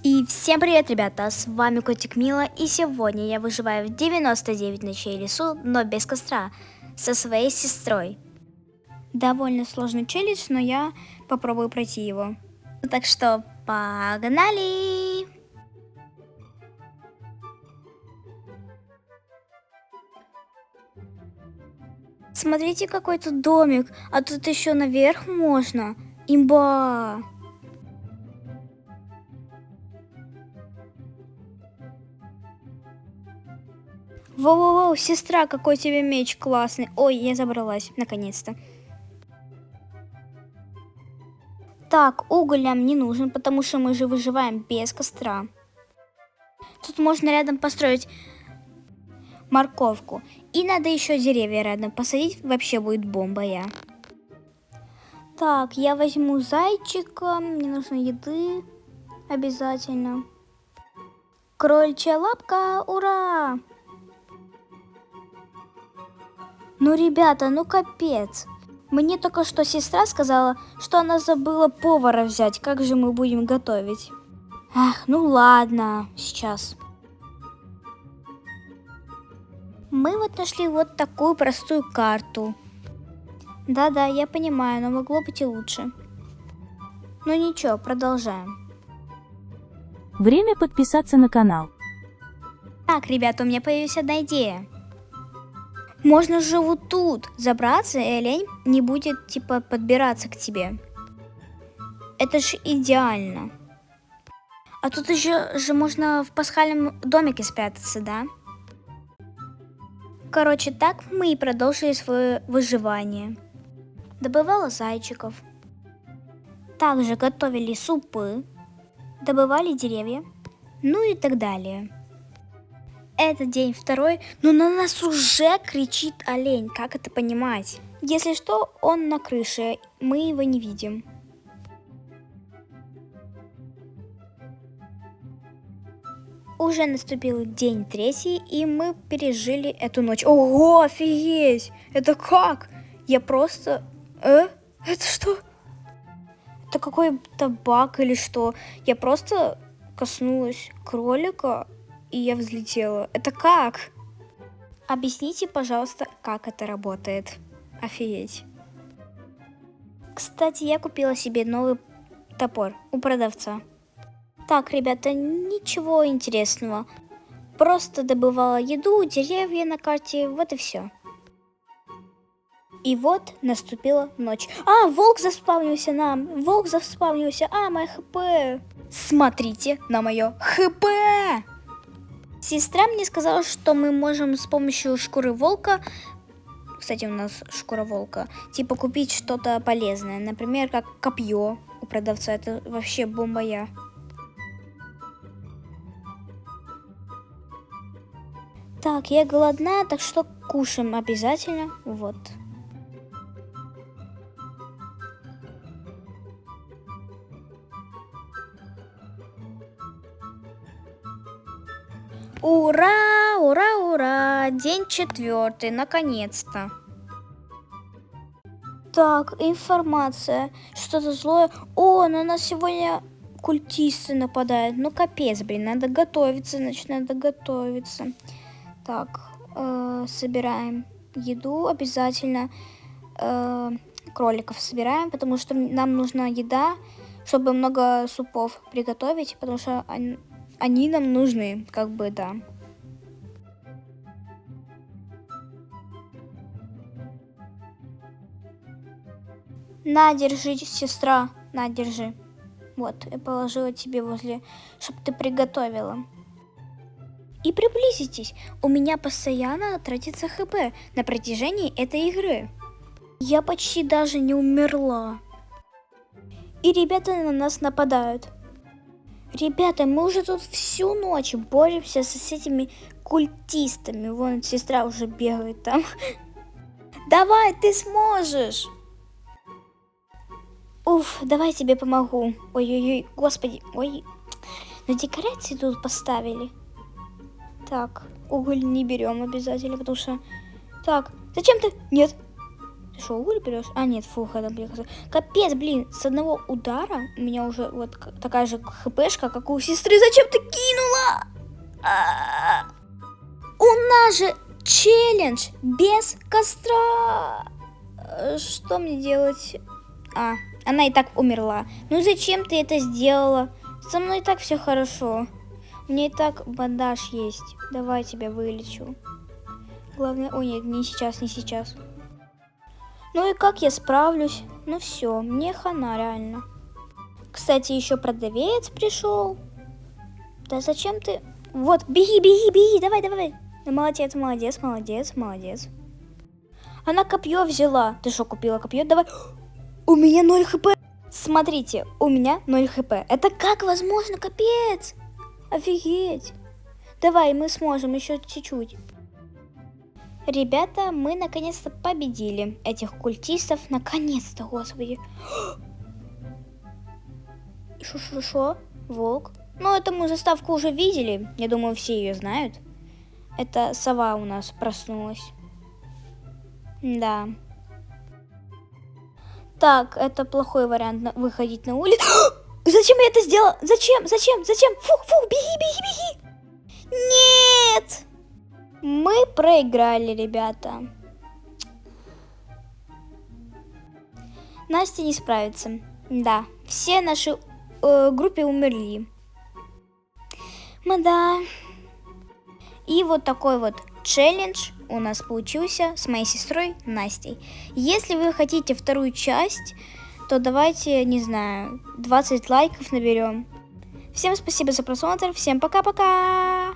И всем привет, ребята, с вами Котик Мила, и сегодня я выживаю в 99 ночей лесу, но без костра, со своей сестрой. Довольно сложный челлендж, но я попробую пройти его. Так что погнали! Смотрите, какой тут домик, а тут еще наверх можно. Имба! Воу-воу-воу, сестра, какой тебе меч классный. Ой, я забралась, наконец-то. Так, уголь нам не нужен, потому что мы же выживаем без костра. Тут можно рядом построить морковку. И надо еще деревья рядом посадить, вообще будет бомба я. Так, я возьму зайчика, мне нужно еды обязательно. Крольчья лапка, ура! Ну, ребята, ну капец. Мне только что сестра сказала, что она забыла повара взять. Как же мы будем готовить? Ах, ну ладно, сейчас. Мы вот нашли вот такую простую карту. Да-да, я понимаю, но могло быть и лучше. Ну ничего, продолжаем. Время подписаться на канал. Так, ребята, у меня появилась одна идея. Можно же вот тут забраться, и олень не будет, типа, подбираться к тебе. Это же идеально. А тут еще же можно в пасхальном домике спрятаться, да? Короче, так мы и продолжили свое выживание. Добывала зайчиков. Также готовили супы. Добывали деревья. Ну и так далее. Это день второй, но на нас уже кричит олень. Как это понимать? Если что, он на крыше, мы его не видим. Уже наступил день третий, и мы пережили эту ночь. Ого, офигеть! Это как? Я просто... Это что? Это какой-то баг или что? Я просто коснулась кролика, и я взлетела. Это как? Объясните, пожалуйста, как это работает. Офигеть. Кстати, я купила себе новый топор у продавца. Так, ребята, ничего интересного. Просто добывала еду, деревья на карте, вот и все. И вот наступила ночь. А, волк заспавнился нам! Волк заспавнился! А, мое хп! Смотрите на мое хп! Сестра мне сказала, что мы можем с помощью шкуры волка, кстати, у нас шкура волка, типа купить что-то полезное. Например, как копье у продавца. Это вообще бомба-я. Так, я голодна, так что кушаем обязательно. Вот. Ура, ура, ура! День четвертый, наконец-то. Так, информация. Что-то злое. О, на нас сегодня культисты нападают. Ну, капец, блин, надо готовиться, значит, надо готовиться. Так, собираем еду обязательно. Кроликов собираем, потому что нам нужна еда, чтобы много супов приготовить, потому что они нам нужны, как бы, да. На, держи, сестра, на, держи. Вот, я положила тебе возле, чтобы ты приготовила. И приблизитесь, у меня постоянно тратится хп на протяжении этой игры. Я почти даже не умерла. И ребята на нас нападают. Ребята, мы уже тут всю ночь боремся с этими культистами. Вон, сестра уже бегает там. Давай, ты сможешь. Уф, давай я тебе помогу. Ой-ой-ой, господи, ой. Но декорации тут поставили. Так, уголь не берем обязательно, потому что... Так, зачем ты... Нет. Ты что, уголь берешь? А, нет, фух, это, блин, капец, блин, с одного удара у меня уже вот такая же хпшка, как у сестры. Зачем ты кинула? У нас же челлендж без костра. Что мне делать? Она и так умерла. Ну зачем ты это сделала? Со мной и так все хорошо. У меня и так бандаж есть. Давай тебя вылечу. Главное... О нет, не сейчас, не сейчас. Ну и как я справлюсь? Ну все, мне хана реально. Кстати, еще продавец пришел. Да зачем ты... Вот, беги, беги, беги, давай, давай. Ну, молодец, молодец, молодец, молодец. Она копье взяла. Ты что, купила копье? Давай. У меня 0 хп. Смотрите, у меня 0 хп. Это как возможно? Капец. Офигеть. Давай, мы сможем еще чуть-чуть. Ребята, мы наконец-то победили этих культистов. Наконец-то, господи. Шо? Волк. Ну, эту мы заставку уже видели. Я думаю, все ее знают. Это сова у нас проснулась. Да. Так, это плохой вариант выходить на улицу. Зачем я это сделала? Зачем? Фух, беги. Нет! Мы проиграли, ребята. Настя не справится. Да, все наши группе умерли. Да. И вот такой вот челлендж у нас получился с моей сестрой Настей. Если вы хотите вторую часть, то давайте, не знаю, 20 лайков наберем. Всем спасибо за просмотр. Всем пока-пока.